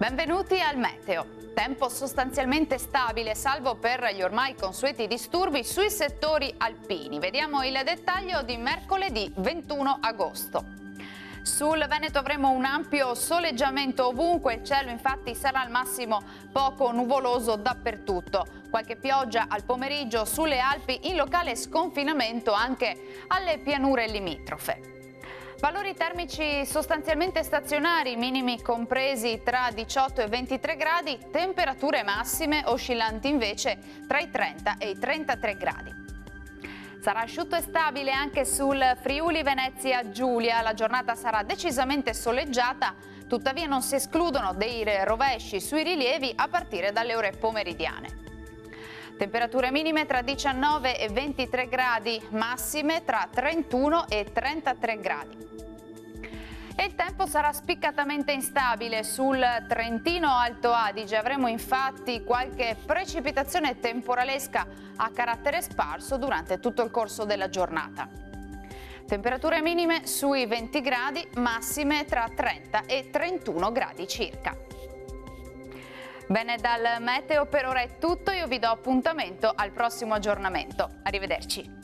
Benvenuti al meteo. Tempo sostanzialmente stabile, salvo per gli ormai consueti disturbi sui settori alpini. Vediamo il dettaglio di mercoledì 21 agosto. Sul Veneto avremo un ampio soleggiamento ovunque, il cielo infatti sarà al massimo poco nuvoloso dappertutto. Qualche pioggia al pomeriggio sulle Alpi, in locale sconfinamento anche alle pianure limitrofe. Valori termici sostanzialmente stazionari, minimi compresi tra 18 e 23 gradi, temperature massime oscillanti invece tra i 30 e i 33 gradi. Sarà asciutto e stabile anche sul Friuli Venezia Giulia, la giornata sarà decisamente soleggiata, tuttavia non si escludono dei rovesci sui rilievi a partire dalle ore pomeridiane. Temperature minime tra 19 e 23 gradi, massime tra 31 e 33 gradi. E il tempo sarà spiccatamente instabile sul Trentino Alto Adige. Avremo infatti qualche precipitazione temporalesca a carattere sparso durante tutto il corso della giornata. Temperature minime sui 20 gradi, massime tra 30 e 31 gradi circa. Bene, dal meteo per ora è tutto, io vi do appuntamento al prossimo aggiornamento. Arrivederci.